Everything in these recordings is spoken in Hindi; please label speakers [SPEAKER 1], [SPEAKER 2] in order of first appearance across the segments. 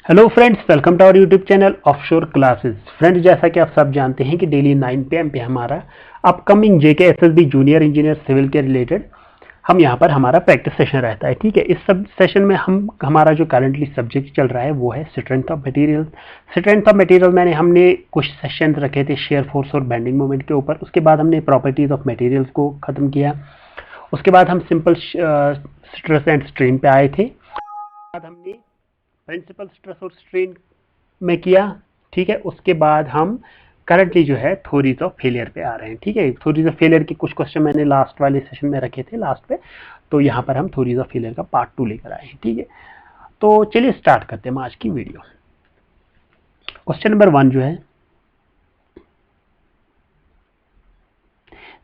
[SPEAKER 1] Hello friends, welcome to our YouTube channel offshore classes. Friends, जैसा कि आप सब जानते हैं कि डेली 9 PM पे हमारा upcoming JK SSB junior engineer civil के रिलेटेड हम यहाँ पर हमारा प्रैक्टिस सेशन रहता है। ठीक है, इस सब सेशन में हमारा जो करंटली सब्जेक्ट चल रहा है वो है strength of material. Strength of material हमने कुछ सेशन रखे थे शेयर फोर्स और बेंडिंग मोमेंट के ऊपर। उसके बाद हमने प्रॉपर्टीज ऑफ मटेरियल्स को खत्म किया। उसके बाद हम सिंपल स्ट्रेस एंड स्ट्रेन पे आए थे। बाद हमने प्रिंसिपल स्ट्रेस और स्ट्रेन में किया। ठीक है, उसके बाद हम करंटली जो है थ्योरीज ऑफ फेलियर पे आ रहे हैं। ठीक है, थ्योरीज ऑफ फेलियर के कुछ क्वेश्चन मैंने लास्ट वाले सेशन में रखे थे लास्ट पे, तो यहाँ पर हम थ्योरीज ऑफ फेलियर का पार्ट 2 लेकर आए हैं। ठीक है, तो चलिए स्टार्ट करते हैं आज की वीडियो। क्वेश्चन नंबर 1 जो है,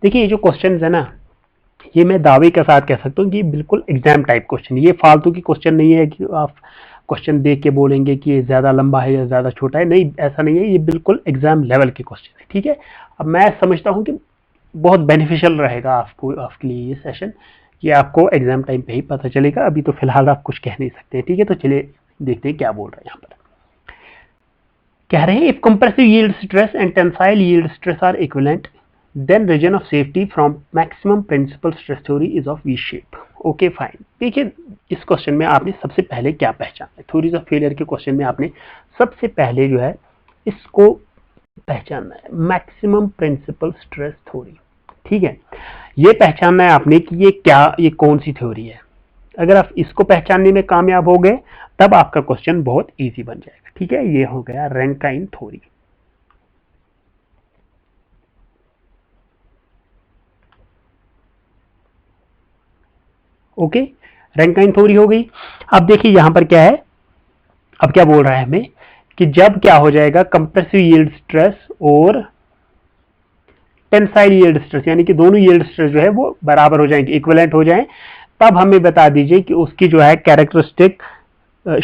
[SPEAKER 1] देखिए ये जो क्वेश्चन है ना, ये मैं दावे के साथ कह सकता हूँ कि बिल्कुल एग्जाम टाइप क्वेश्चन, ये फालतू की क्वेश्चन नहीं है कि आप क्वेश्चन देख के बोलेंगे कि ये ज्यादा लंबा है या ज्यादा छोटा है। नहीं, ऐसा नहीं है, ये बिल्कुल एग्जाम लेवल के क्वेश्चन है। ठीक है, अब मैं समझता हूँ कि बहुत बेनिफिशियल रहेगा आपके लिए ये सेशन, ये आपको एग्जाम टाइम पे ही पता चलेगा। अभी तो फिलहाल आप कुछ कह नहीं सकते। ठीक है, तो चलिए देखते हैं क्या बोल रहे हैं। यहाँ पर कह रहे हैं, if compressive yield stress and tensile yield stress are equivalent, then region of safety from maximum principal stress theory is of V shape. Okay fine. देखिए इस क्वेश्चन में आपने सबसे पहले क्या पहचाना है, थ्योरीज ऑफ फेलियर के क्वेश्चन में आपने सबसे पहले जो है इसको पहचानना है, मैक्सिमम प्रिंसिपल स्ट्रेस थ्योरी। ठीक है, ये पहचानना है आपने कि ये कौन सी थ्योरी है। अगर आप इसको पहचानने में कामयाब हो गए तब आपका क्वेश्चन बहुत इजी बन जाएगा। ठीक है, ये हो गया Rankine theory. Okay, Rankine theory हो गई। अब देखिए यहां पर क्या है, अब क्या बोल रहा है हमें कि जब क्या हो जाएगा कंप्रेसिव यील्ड स्ट्रेस और टेंसाइल यील्ड स्ट्रेस, यानी कि दोनों यील्ड स्ट्रेस जो है वो बराबर हो जाएंगे, इक्विवेलेंट हो जाएं, तब हमें बता दीजिए कि उसकी जो है कैरेक्टरिस्टिक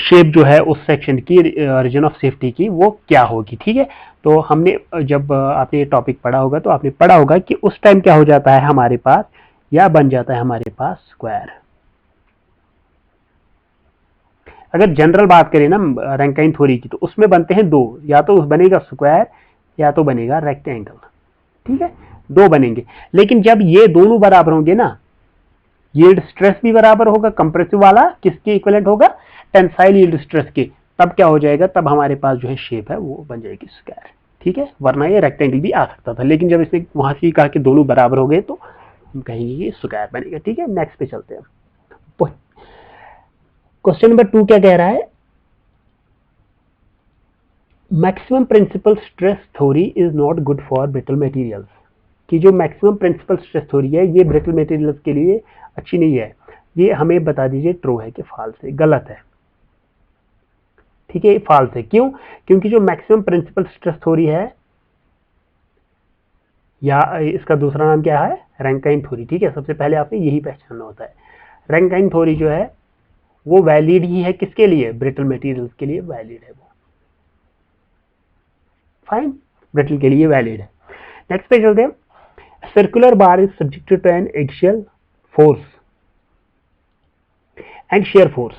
[SPEAKER 1] शेप जो है उस सेक्शन की रीजन ऑफ सेफ्टी की वो क्या होगी। ठीक है, तो हमने जब आपने ये टॉपिक पढ़ा होगा तो आपने पढ़ा होगा कि उस टाइम क्या हो जाता है हमारे पास, या बन जाता है हमारे पास स्क्वायर। अगर जनरल बात करें ना रैंकाइन थ्योरी की, तो उसमें बनते हैं दो, या तो बनेगा स्क्वायर या तो बनेगा रेक्टेंगल। ठीक है, दो बनेंगे। लेकिन जब ये दोनों बराबर होंगे ना, यील्ड स्ट्रेस भी बराबर होगा, कंप्रेसिव वाला किसके इक्विवेलेंट होगा, टेंसाइल यील्ड स्ट्रेस के, तब क्या हो जाएगा, तब हमारे पास जो है शेप है वो बन जाएगी स्क्वायर। ठीक है, वरना ये रेक्टेंगल भी आ सकता था, लेकिन जब इसने वहां से कहा कि दोनों बराबर हो गए तो हम कहेंगे ये स्क्वायर बनेगा। ठीक है, नेक्स्ट पे चलते हैं। क्वेश्चन नंबर 2 क्या कह रहा है, maximum principal stress theory is not good for brittle materials. कि जो मैक्सिमम प्रिंसिपल स्ट्रेस थ्योरी है ये ब्रिटल मटेरियल्स के लिए अच्छी नहीं है। ये हमें बता दीजिए ट्रू है कि फॉल्स है, गलत है। ठीक है, फॉल्स है। क्यों? क्योंकि जो मैक्सिमम प्रिंसिपल स्ट्रेस थ्योरी है, या इसका दूसरा नाम क्या है, रैंकाइन थ्योरी। ठीक है, सबसे पहले आपने यही पहचानना होता है। रैंकाइन थ्योरी जो है वो वैलिड ही है किसके लिए, ब्रिटल मटेरियल्स के लिए वैलिड है वो। फाइन, ब्रिटल के लिए वैलिड है। नेक्स्ट पे चलते हैं। Circular bar is subjected to an axial force and shear force.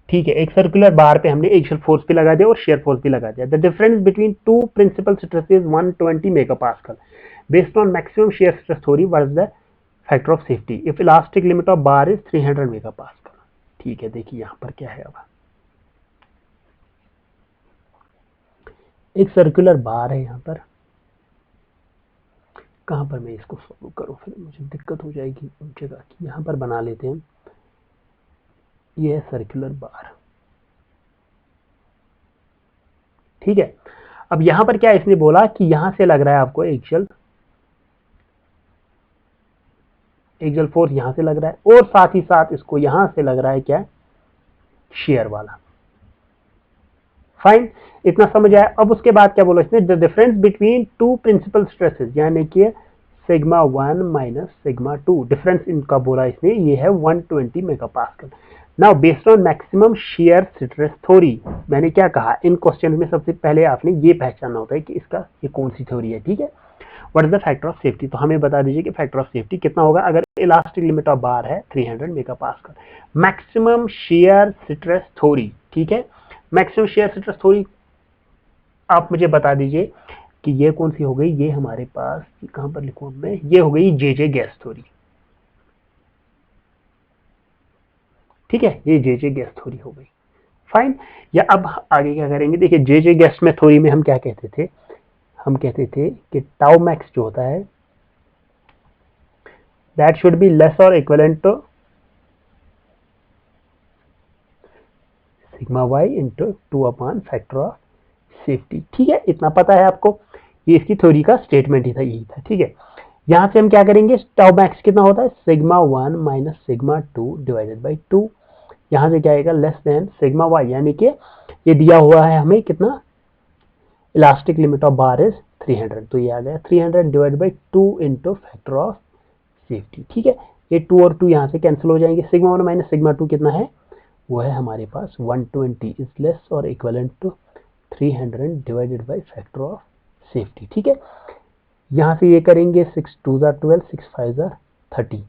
[SPEAKER 1] ठीक है, एक सर्कुलर बार पे हमने एक्सियल फोर्स भी लगा दिया और शेयर फोर्स भी लगा दिया। The difference between two principal stresses 120 megapascal based on maximum shear stress theory what is the factor of safety if elastic limit of bar is 300 megapascal. ठीक है, देखिए यहां पर क्या है, अब एक सर्कुलर बार है यहाँ पर, कहाँ पर मैं इसको सॉल्व करूँ, फिर मुझे दिक्कत हो जाएगी उन जगह की। यहाँ पर बना लेते हैं, ये है सर्कुलर बार। ठीक है, अब यहाँ पर क्या इसने बोला कि यहाँ से लग रहा है आपको एक्सियल फोर्स, यहाँ से लग रहा है, और साथ ही साथ इसको यहाँ से लग रहा है क्या, शेयर वाला। फाइन, इतना समझ आया। अब उसके बाद क्या बोला इसने, the difference between two principal stresses, यानी कि सिग्मा 1 माइनस सिग्मा 2, डिफरेंस इनका बोला इसने, ये है 120 megapascal. Now based on maximum shear stress theory, मैंने क्या कहा, इन क्वेश्चन में सबसे पहले आपने ये पहचानना होता है कि इसका ये कौन सी थ्योरी है। ठीक है, what is the factor of safety, तो हमें बता दीजिए कि फैक्टर ऑफ सेफ्टी कितना होगा अगर इलास्टिक लिमिट ऑफ बार है 300 megapascal. Maximum shear stress theory, ठीक है, मैक्सिमम शेयर स्ट्रेस थ्योरी आप मुझे बता दीजिए कि ये कौन सी हो गई, ये हमारे पास कहां पर लिखूं मैं, ये हो गई जे गैस थ्योरी। ठीक है, ये जे गैस थ्योरी हो गई। फाइन। या अब आगे क्या करेंगे, देखिए जे गैस में थ्योरी में हम क्या कहते थे, हम कहते थे कि टाउ मैक्स जो होता है दैट शुड बी लेस और equivalent to sigma Y into 2 upon factor of safety. ठीक है, इतना पता है आपको, ये इसकी थ्योरी का स्टेटमेंट ही था, यही था। ठीक है, यहां से हम क्या करेंगे, टाउ मैक्स कितना होता है, sigma 1 minus sigma 2 divided by 2। यहां से क्या आएगा, लेस देन सिग्मा वाई, यानी कि ये दिया हुआ है हमें कितना, elastic limit of bar is 300, तो ये आ गया 300 divide by 2 into factor of safety. ठीक है, ये 2 और 2 यहां से कैंसिल हो जाएंगे, सिग्मा 1 माइनस सिग्मा 2 कितना है, वो है हमारे पास 120 इज लेस और equivalent to 300 divided by factor of safety. ठीक है, यहां से ये करेंगे 6 2 जार 12, 6 5 जार 30,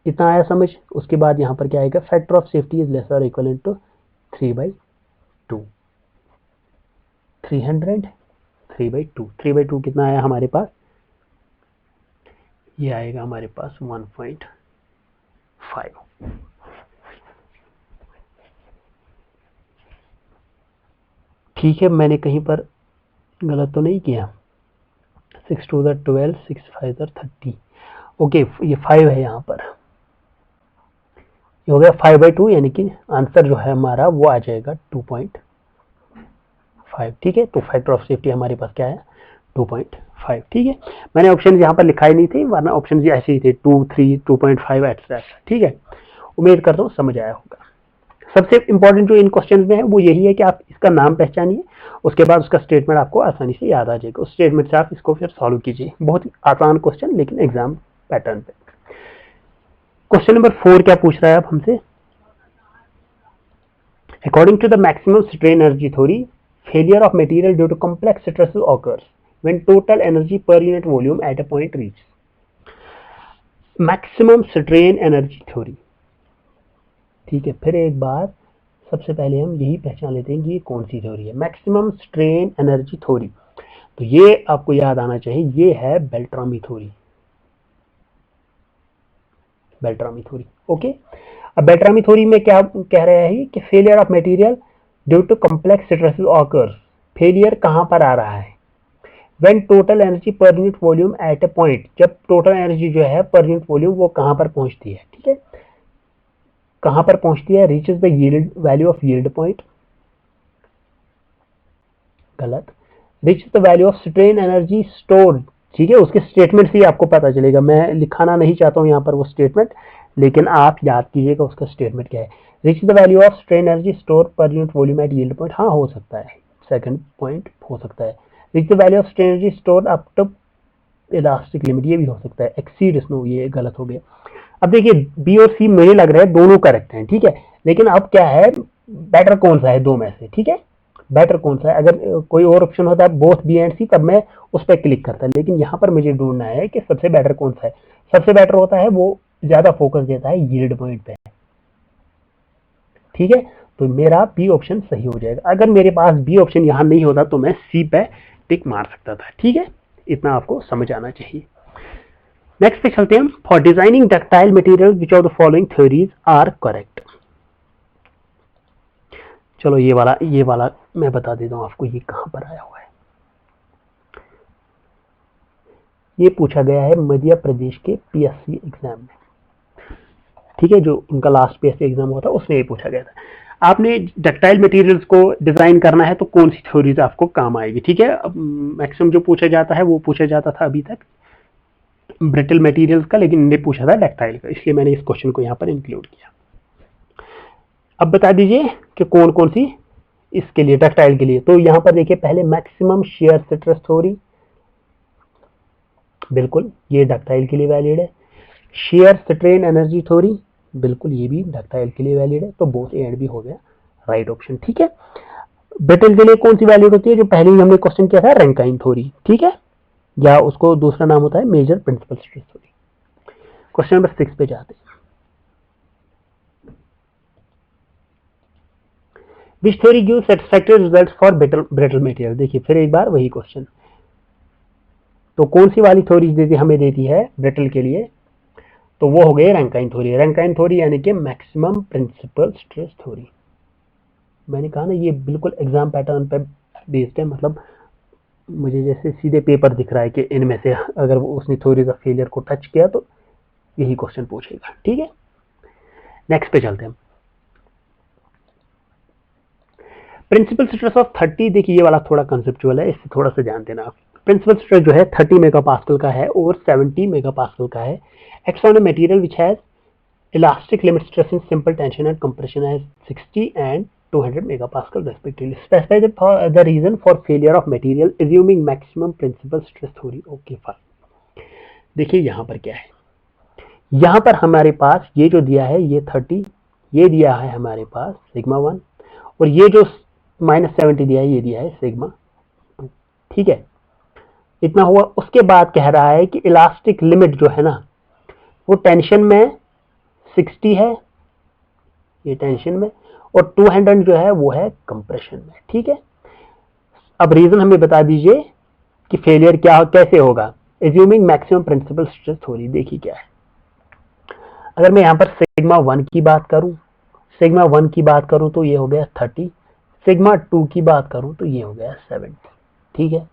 [SPEAKER 1] इतना आया समझ। उसके बाद यहां पर क्या आएगा, factor of safety is less और इक्विवेलेंट टू 3/2, 300 3/2, 3/2 कितना आया हमारे पास, ये आएगा हमारे पास 1.5। ठीक है, मैंने कहीं पर गलत तो नहीं किया, 6 2 जार 12, 6 5 जार 30, ओके ये 5 है यहाँ पर, ये हो गया 5/2, यानी कि आंसर जो है हमारा वो आ जाएगा 2.5। ठीक है, तो फैक्टर ऑफ सेफ्टी हमारे पास क्या है, 2.5। ठीक है, मैंने ऑप्शन यहाँ पर लिखाई नहीं थी, वरना ऑप्शन ऐसे ही थे 2 3 2.5 एक्सेट्रा। ठीक है, उम्मीद करता हूँ समझ आया होगा। सबसे इंपॉर्टेंट जो इन क्वेश्चन में है वो यही है कि आप इसका नाम पहचानिए, उसके बाद उसका स्टेटमेंट आपको आसानी से याद आ जाएगा, उस स्टेटमेंट से आप इसको फिर सॉल्व कीजिए। बहुत ही आसान क्वेश्चन, लेकिन एग्जाम पैटर्न पे। क्वेश्चन नंबर 4 क्या पूछ रहा है अब हमसे, according to the maximum strain energy theory, failure of material due to complex stresses occurs when total energy per unit volume at a point reaches maximum strain energy theory। ठीक है, फिर एक बार सबसे पहले हम यही पहचान लेते हैं कि ये कौन सी थ्योरी है, मैक्सिमम स्ट्रेन एनर्जी थ्योरी। तो ये आपको याद आना चाहिए, ये है Beltrami theory, Beltrami theory. Okay, अब बेल्ट्रामी थ्योरी में क्या कह रहा है कि failure of material due to complex stresses occurs, फेलियर कहां पर आ रहा है, when total energy per unit volume at a point, जब टोटल एनर्जी जो है पर यूनिट वॉल्यूम वो कहां पर पहुंचती है। ठीक है, कहां पर पहुंचती है, reaches the yield value of yield point, गलत, reaches the value of strain energy stored. ठीक है, उसके स्टेटमेंट से ही आपको पता चलेगा, मैं लिखाना नहीं चाहता हूं यहां पर वो स्टेटमेंट, लेकिन आप याद कीजिएगा उसका स्टेटमेंट क्या है, reach the value of strain energy store per unit volume at yield point. हाँ हो सकता है, सेकंड पॉइंट हो सकता है, reach the value of strain energy store up to elastic limit, ये भी हो सकता है, एक्सीड स्नो, ये गलत हो गया। अब देखिए बी और सी मुझे लग रहा है दोनों करेक्ट हैं। ठीक है, लेकिन अब क्या है, बेटर कौन सा है दो में से, ठीक है, बेटर कौन सा है, अगर कोई और ऑप्शन होता है बोथ बी एंड सी तब मैं उस पर क्लिक करता, लेकिन यहाँ पर मुझे ढूंढना है कि सबसे बेटर कौन सा है। सबसे बेटर होता है वो ज्यादा फोकस देता है यील्ड पॉइंट पे। ठीक है, तो मेरा बी ऑप्शन सही हो जाएगा, अगर मेरे पास बी ऑप्शन यहाँ नहीं होता तो मैं सी पे टिक मार सकता था। ठीक है, इतना आपको समझ आना चाहिए। नेक्स्ट पे चलते हैं, for designing ductile material which of the following theories are correct. चलो ये वाला मैं बता देता हूं आपको, ये कहां पर आया हुआ है, ये पूछा गया है मध्य प्रदेश के पीएससी एग्जाम में। ठीक है, जो उनका लास्ट पीएससी एग्जाम हुआ था उसमें ये पूछा गया था, आपने डक्टाइल मटेरियल्स को डिजाइन करना है तो कौन सी थ्योरीज आपको काम आएगी। ठीक है, मैक्सिमम जो पूछा जाता है वो पूछा जाता था अभी तक ब्रिटल मटेरियल्स का, लेकिन इन्हें पूछा था डक्टाइल का, इसलिए मैंने इस क्वेश्चन को यहाँ पर इंक्लूड किया। अब बता दीजिए कि कौन कौन सी इसके लिए, डक्टाइल के लिए। तो यहाँ पर देखिए पहले मैक्सिमम शेयर स्ट्रेस थ्योरी, बिल्कुल ये डक्टाइल के लिए वैलिड है। शेयर स्ट्रेन एनर्जी थ्योरी, बिल्कुल ये भी डक्टाइल के लिए वैलिड है, तो बोथ ए एंड बी हो गया राइट ऑप्शन। ठीक है, ब्रिटल के लिए कौन सी वैलिड होती है, जो पहले ही हमने क्वेश्चन किया था, रैंकाइन थ्योरी। ठीक है, या उसको दूसरा नाम होता है major principal stress theory. Question number 6 पे जाते हैं, which theory give satisfactory result for brittle material. देखिए फिर एक बार वही क्वेश्चन, तो कौन सी वाली थ्योरी देती हमें देती है ब्रिटल के लिए, तो वो हो गई रैंकाइन थ्योरी। रैंकाइन थ्योरी यानी कि मैक्सिमम प्रिंसिपल स्ट्रेस थ्योरी। मैंने कहा ना ये बिल्कुल एग्जाम पैटर्न पे बेस्ड है, मतलब मुझे जैसे सीधे पेपर दिख रहा है कि इनमें से अगर उसने थ्योरीज ऑफ फेलियर को टच किया तो यही क्वेश्चन पूछेगा। ठीक है, नेक्स्ट पे चलते हैं। प्रिंसिपल स्ट्रेस ऑफ 30, देखिए ये वाला थोड़ा कंसेप्चुअल है, इससे थोड़ा सा जान देना आप। प्रिंसिपल स्ट्रेस जो है 30 मेगापास्कल का है और 70 मेगापास्कल का है। Act on a material which has elastic limit stress in simple tension and compression has 60 and 200 megapascal respectively. Specify the reason for failure of material assuming maximum principal stress theory. Okay, fine. देखिए यहां पर क्या है, यहां पर हमारे पास ये जो दिया है ये 30, ये दिया है हमारे पास सिग्मा 1, और ये जो -70 दिया है ये दिया है सिग्मा 2। ठीक है, इतना हुआ। उसके बाद कह रहा है कि इलास्टिक लिमिट जो है ना वो टेंशन में 60 है, ये टेंशन में, और 200 जो है वो है कंप्रेशन में। ठीक है, अब रीजन हमें बता दीजिए कि फेलियर क्या कैसे होगा, assuming maximum principal stress theory. देखिए क्या है, अगर मैं यहां पर सिग्मा 1 की बात करूं, सिग्मा 1 की बात करूं तो ये हो गया 30, सिग्मा 2 की बात करूं तो ये हो गया 70। ठीक है,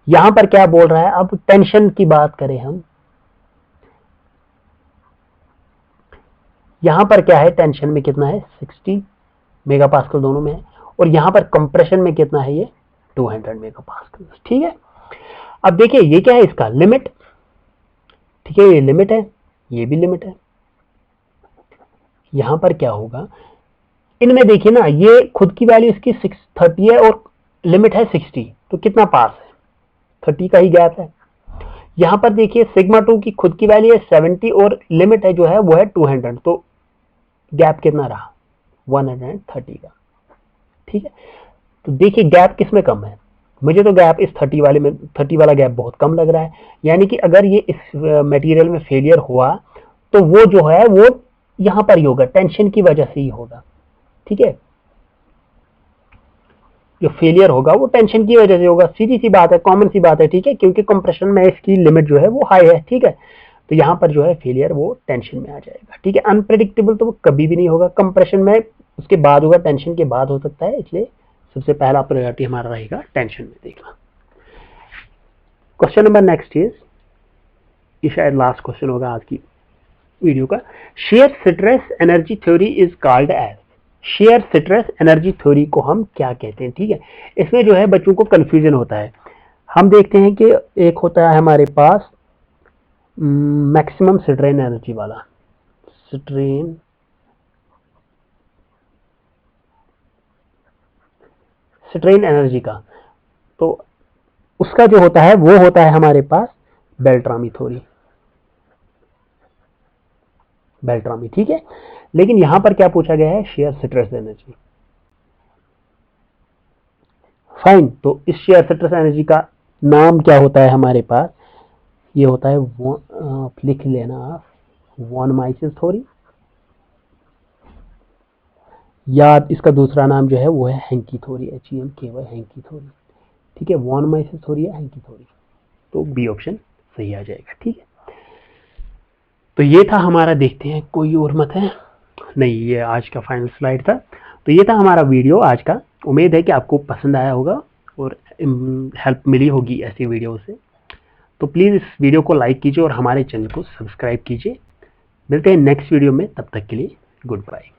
[SPEAKER 1] यहां पर क्या बोल रहा है, अब टेंशन की बात करें हम, यहां पर क्या है, टेंशन में कितना है 60 मेगापास्कल दोनों में है, और यहां पर कंप्रेशन में कितना है ये 200 मेगापास्कल। ठीक है, अब देखिए ये क्या है, इसका लिमिट। ठीक है, ये लिमिट है, ये भी लिमिट है। यहां पर क्या होगा, इनमें देखिए ना ये खुद की वैल्यू इसकी 30 है और लिमिट है 60, तो कितना पास है, 30 का ही गैप है। यहां पर देखिए सिग्मा 2 की खुद की वैल्यू है 70 और लिमिट है जो है वो है 200, तो गैप कितना रहा 130 का। ठीक है, तो देखिए गैप किसमें कम है, मुझे तो गैप इस 30 वाले में, 30 वाला गैप बहुत कम लग रहा है। यानी कि अगर ये इस मटेरियल में फेलियर हुआ तो वो जो है वो यहां पर ही होगा, टेंशन की वजह से ही होगा। ठीक है, जो फेलियर होगा वो टेंशन की वजह से होगा, सीधी सी बात है, कॉमन सी बात है। ठीक है, क्योंकि कंप्रेशन में इसकी लिमिट जो है वो हाई है। ठीक है, तो यहां पर जो है फेलियर वो टेंशन में आ जाएगा। ठीक है, अनप्रेडिक्टेबल तो वो कभी भी नहीं होगा, कंप्रेशन में उसके बाद होगा, टेंशन के बाद हो सकता है, इसलिए सबसे पहला प्रायोरिटी हमारा रहेगा टेंशन में देखना। क्वेश्चन नंबर नेक्स्ट इज, ये शायद लास्ट क्वेश्चन होगा आज की वीडियो का। Shear stress energy theory is called as, shear stress energy theory को हम क्या कहते हैं। ठीक है, इसमें जो है बच्चों को कंफ्यूजन होता है। हम देखते हैं कि एक होता है हमारे पास मैक्सिमम स्ट्रेन एनर्जी वाला, स्ट्रेन एनर्जी का, तो उसका जो होता है वो होता है हमारे पास बेल्ट्रामी थ्योरी, बेल्ट्रामी। ठीक है, लेकिन यहां पर क्या पूछा गया है, शेयर स्ट्रेस एनर्जी। फाइन, तो इस शेयर स्ट्रेस एनर्जी का नाम क्या होता है हमारे पास, ये होता है आप लिख लेना आप, वॉन माइसिस थ्योरी, या इसका दूसरा नाम जो है वो है hanky theory, HENKY hanky theory. ठीक है, वॉन माइसिस थ्योरी या हैंकी थ्योरी, तो बी ऑप्शन सही आ जाएगा। ठीक है, तो ये था हमारा, देखते हैं कोई और मत है नहीं, ये आज का फाइनल स्लाइड था। तो ये था हमारा वीडियो आज का, उम्मीद है कि आपको पसंद आया होगा और हेल्प मिली होगी ऐसी वीडियो से। तो प्लीज़ इस वीडियो को लाइक कीजिए और हमारे चैनल को सब्सक्राइब कीजिए। मिलते हैं नेक्स्ट वीडियो में, तब तक के लिए गुड बाय।